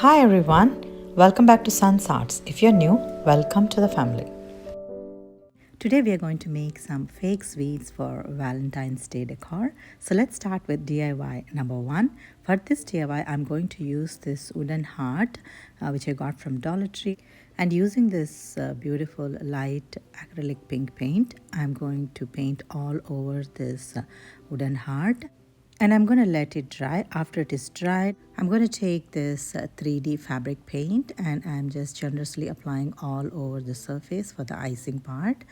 Hi everyone, welcome back to Sun's Arts. If you're new, welcome to the family. Today we are going to make some fake sweets for Valentine's Day decor. So let's start with DIY number 1. For this DIY, I'm going to use this wooden heart which I got from Dollar Tree. And using this beautiful light acrylic pink paint, I'm going to paint all over this wooden heart. And I'm going to let it dry. After it is dried, I'm going to take this 3D fabric paint and I'm just generously applying all over the surface for the icing part.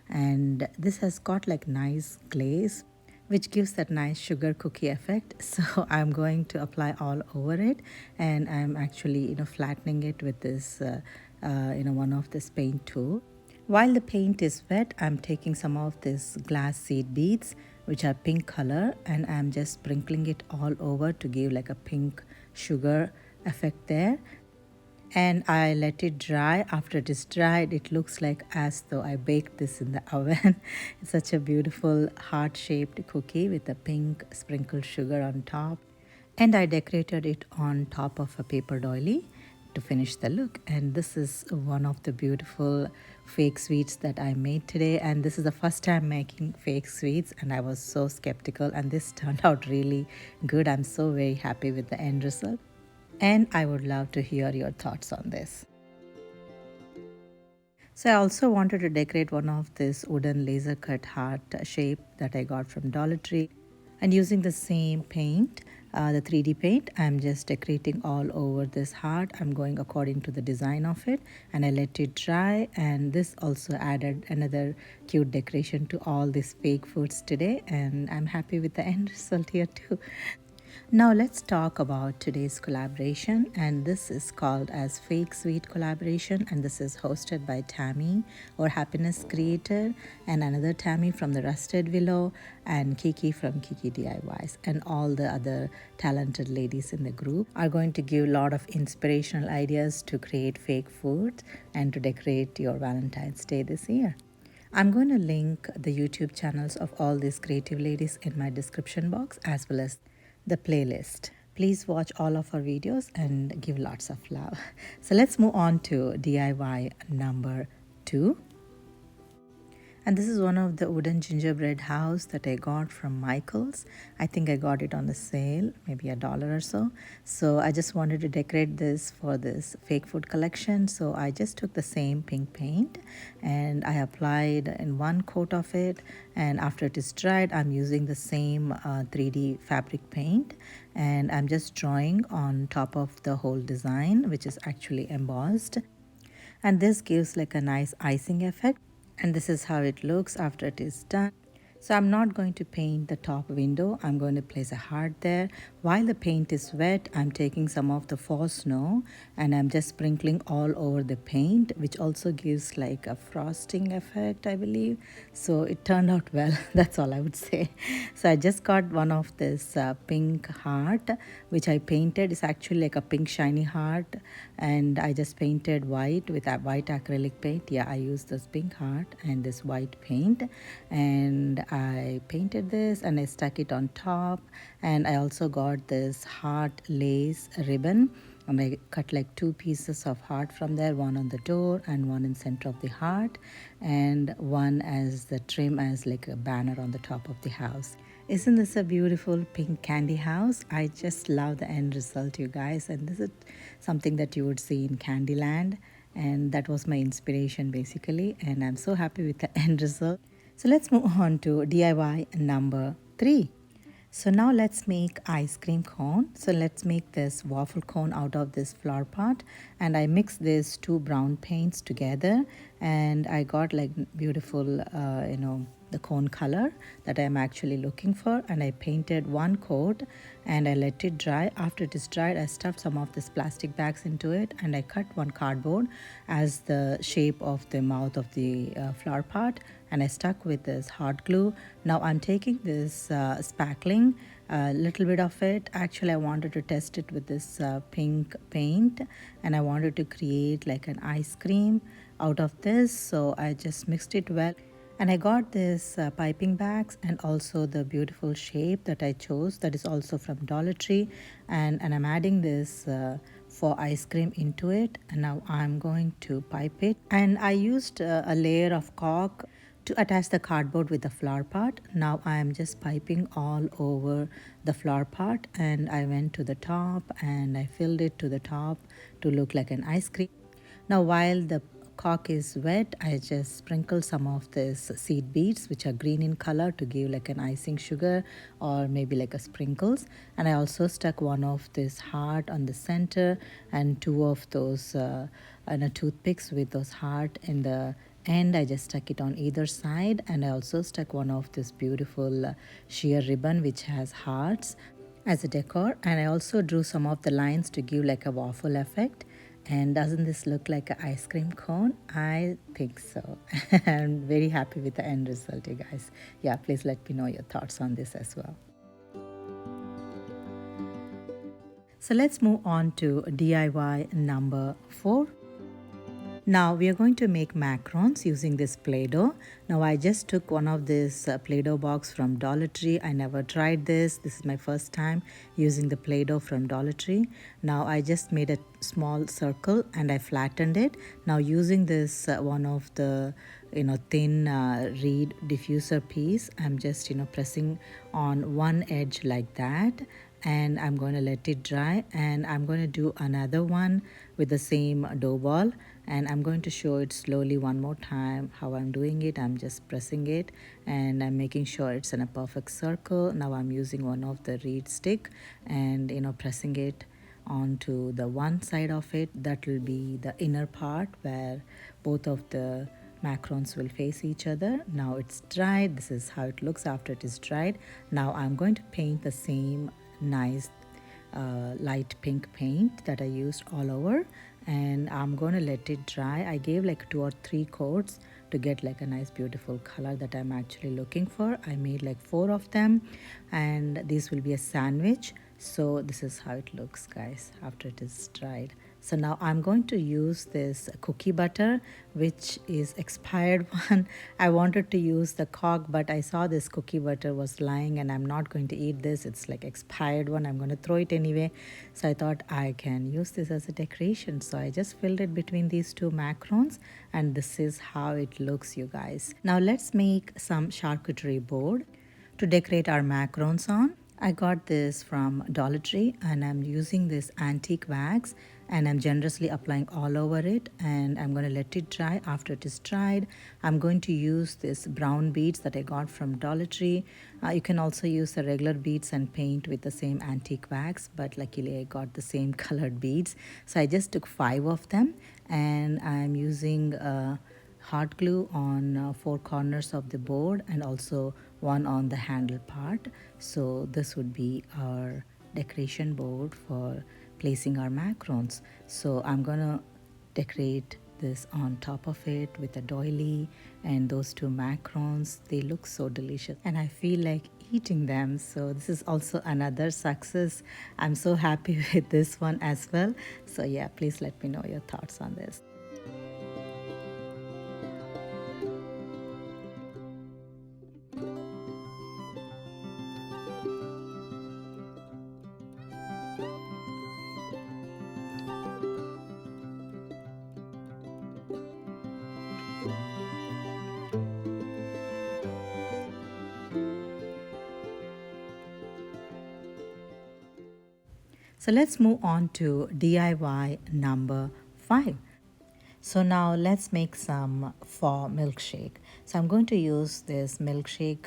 And this has got like nice glaze which gives that nice sugar cookie effect. So I'm going to apply all over it, and I'm actually flattening it with this one of this paint tool. While the paint is wet, I'm taking some of this glass seed beads which are pink color, and I'm just sprinkling it all over to give like a pink sugar effect there. And I let it dry. After it is dried, it looks like as though I baked this in the oven. It's such a beautiful heart-shaped cookie with a pink sprinkled sugar on top. And I decorated it on top of a paper doily to finish the look. And this is one of the beautiful fake sweets that I made today, and this is the first time making fake sweets and I was so skeptical, and this turned out really good. I'm so very happy with the end result, and I would love to hear your thoughts on this. So I also wanted to decorate one of this wooden laser cut heart shape that I got from Dollar Tree, and using the same paint, the 3D paint, I'm just decorating all over this heart. I'm going according to the design of it, and I let it dry, and this also added another cute decoration to all these fake foods today, and I'm happy with the end result here too. Now let's talk about today's collaboration, and this is called as Fake Sweet Collaboration, and this is hosted by Tammy or Happiness Creator, and another Tammy from the Rusted Willow, and Kiki from Kiki DIYs, and all the other talented ladies in the group are going to give a lot of inspirational ideas to create fake food and to decorate your Valentine's Day this year. I'm going to link the YouTube channels of all these creative ladies in my description box as well as the playlist. Please watch all of our videos and give lots of love. So let's move on to DIY number 2. And this is one of the wooden gingerbread house that I got from Michael's. I think I got it on the sale, maybe $1 or so. So I just wanted to decorate this for this fake food collection. So I just took the same pink paint and I applied in one coat of it. And after it is dried, I'm using the same 3D fabric paint. And I'm just drawing on top of the whole design, which is actually embossed. And this gives like a nice icing effect. And this is how it looks after it is done. So I'm not going to paint the top window. I'm going to place a heart there. While the paint is wet, I'm taking some of the fall snow and I'm just sprinkling all over the paint, which also gives like a frosting effect, I believe. So it turned out well. That's all I would say. So I just got one of this pink heart, which I painted. It's actually like a pink shiny heart. And I just painted white with that white acrylic paint. Yeah, I used this pink heart and this white paint. And I painted this and I stuck it on top, and I also got this heart lace ribbon and I cut like 2 pieces of heart from there, one on the door and one in center of the heart, and one as the trim as like a banner on the top of the house. Isn't this a beautiful pink candy house? I just love the end result, you guys, and this is something that you would see in Candyland, and that was my inspiration basically, and I'm so happy with the end result. So let's move on to DIY number 3. So now let's make ice cream cone. So let's make this waffle cone out of this flower pot, and I mixed these 2 brown paints together, and I got like beautiful the cone color that I'm actually looking for, and I painted one coat and I let it dry. After it is dried, I stuffed some of these plastic bags into it and I cut one cardboard as the shape of the mouth of the flower pot, and I stuck with this hot glue. Now I'm taking this spackling, a little bit of it. Actually I wanted to test it with this pink paint, and I wanted to create like an ice cream out of this, so I just mixed it well. And I got this piping bags and also the beautiful shape that I chose that is also from Dollar Tree, and I'm adding this for ice cream into it, and now I'm going to pipe it. And I used a layer of caulk to attach the cardboard with the flower part. Now I am just piping all over the flower part, and I went to the top and I filled it to the top to look like an ice cream. Now while the cork is wet, I just sprinkle some of this seed beads, which are green in color, to give like an icing sugar or maybe like a sprinkles. And I also stuck one of this heart on the center and two of those toothpicks with those heart in the end. I just stuck it on either side, and I also stuck one of this beautiful sheer ribbon which has hearts as a decor. And I also drew some of the lines to give like a waffle effect. And doesn't this look like an ice cream cone? I think so. I'm very happy with the end result, you guys. Yeah, please let me know your thoughts on this as well. So let's move on to DIY number 4. Now we are going to make macarons using this Play-Doh. Now I just took one of this Play-Doh box from Dollar Tree. I never tried this. This is my first time using the Play-Doh from Dollar Tree. Now I just made a small circle and I flattened it. Now using this one of the thin reed diffuser piece, I'm just pressing on one edge like that, and I'm going to let it dry, and I'm going to do another one with the same dough ball, and I'm going to show it slowly one more time how I'm doing it. I'm just pressing it and I'm making sure it's in a perfect circle. Now I'm using one of the reed stick and pressing it onto the one side of it. That will be the inner part where both of the macarons will face each other. Now it's dried. This is how it looks after it is dried. Now I'm going to paint the same nice light pink paint that I used all over, and I'm going to let it dry. I gave like 2 or 3 coats to get like a nice beautiful color that I'm actually looking for. I made like 4 of them, and this will be a sandwich. So this is how it looks, guys, after it is dried. So now I'm going to use this cookie butter, which is expired one. I wanted to use the cork, but I saw this cookie butter was lying and I'm not going to eat this. It's like expired one. I'm going to throw it anyway. So I thought I can use this as a decoration. So I just filled it between these 2 macarons, and this is how it looks, you guys. Now let's make some charcuterie board to decorate our macarons on. I got this from Dollar Tree, and I'm using this antique wax, and I'm generously applying all over it, and I'm going to let it dry. After it is dried, I'm going to use this brown beads that I got from Dollar Tree. You can also use the regular beads and paint with the same antique wax, but luckily I got the same colored beads. So I just took 5 of them, and I'm using hot glue on 4 corners of the board and also one on the handle part. So this would be our decoration board for placing our macarons. So I'm gonna decorate this on top of it with a doily and those 2 macarons. They look so delicious and I feel like eating them. So this is also another success. I'm so happy with this one as well. So yeah, please let me know your thoughts on this. So let's move on to DIY number 5. So now let's make some for milkshake. So I'm going to use this milkshake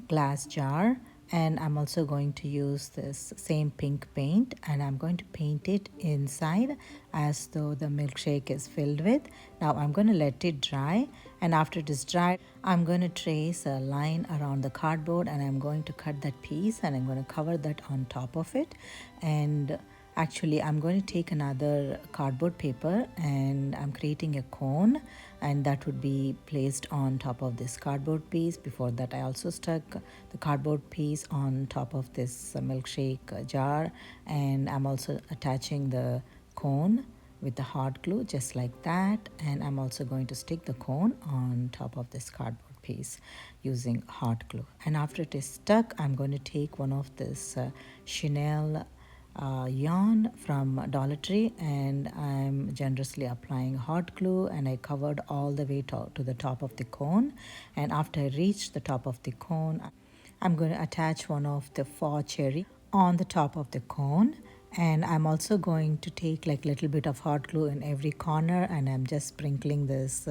glass jar, and I'm also going to use this same pink paint, and I'm going to paint it inside as though the milkshake is filled with. Now I'm going to let it dry, and after it is dried, I'm going to trace a line around the cardboard, and I'm going to cut that piece and I'm going to cover that on top of it. And actually, I'm going to take another cardboard paper and I'm creating a cone, and that would be placed on top of this cardboard piece. Before that, I also stuck the cardboard piece on top of this milkshake jar, and I'm also attaching the cone with the hot glue just like that, and I'm also going to stick the cone on top of this cardboard piece using hot glue. And after it is stuck, I'm going to take one of this Chanel yarn from Dollar Tree, and I'm generously applying hot glue, and I covered all the way to the top of the cone. And after I reached the top of the cone, I'm going to attach one of the four cherry on the top of the cone, and I'm also going to take like a little bit of hot glue in every corner, and I'm just sprinkling this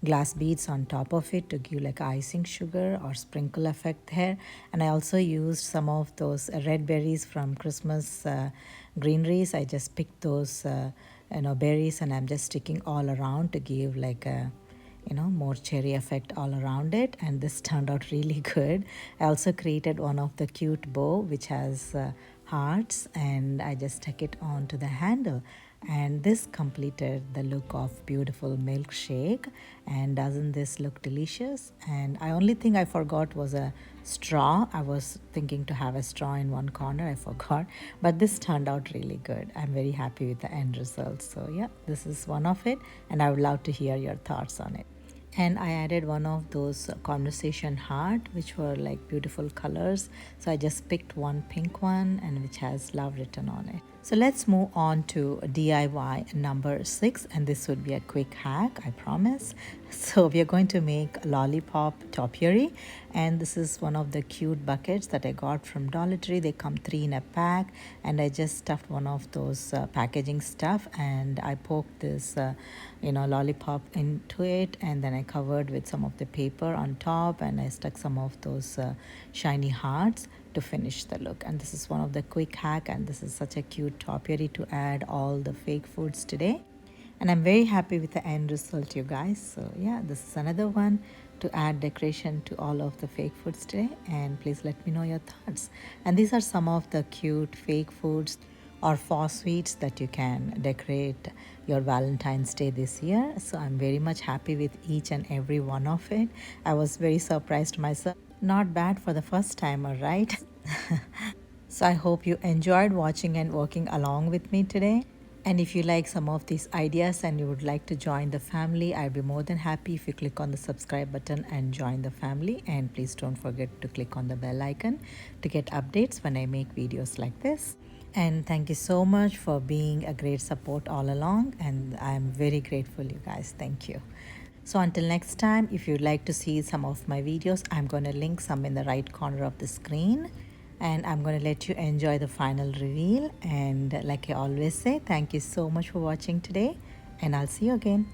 glass beads on top of it to give like icing sugar or sprinkle effect there. And I also used some of those red berries from Christmas greeneries. I just picked those berries, and I'm just sticking all around to give like a more cherry effect all around it. And this turned out really good. I also created one of the cute bow which has hearts, and I just stuck it onto the handle, and this completed the look of beautiful milkshake. And doesn't this look delicious? And I only thing I forgot was a straw. I was thinking to have a straw in one corner, I forgot, but this turned out really good. I'm very happy with the end result. So yeah, this is one of it, and I would love to hear your thoughts on it. And I added one of those conversation heart which were like beautiful colors, so I just picked one pink one and which has love written on it. So let's move on to DIY number 6, and this would be a quick hack, I promise. So we are going to make lollipop topiary, and this is one of the cute buckets that I got from Dollar Tree. They come 3 in a pack, and I just stuffed one of those packaging stuff, and I poked this lollipop into it, and then I covered with some of the paper on top, and I stuck some of those shiny hearts to finish the look. And this is one of the quick hack, and this is such a cute topiary to add all the fake foods today. And I'm very happy with the end result, you guys. So yeah, this is another one to add decoration to all of the fake foods today, and please let me know your thoughts. And these are some of the cute fake foods or for sweets that you can decorate your Valentine's Day this year. So I'm very much happy with each and every one of it. I was very surprised myself. Not bad for the first timer, right? So I hope you enjoyed watching and working along with me today. And if you like some of these ideas and you would like to join the family, I'd be more than happy if you click on the subscribe button and join the family. And please don't forget to click on the bell icon to get updates when I make videos like this. And thank you so much for being a great support all along, and I'm very grateful, you guys. Thank you. So until next time, if you'd like to see some of my videos, I'm going to link some in the right corner of the screen, and I'm going to let you enjoy the final reveal. And like I always say, thank you so much for watching today, and I'll see you again.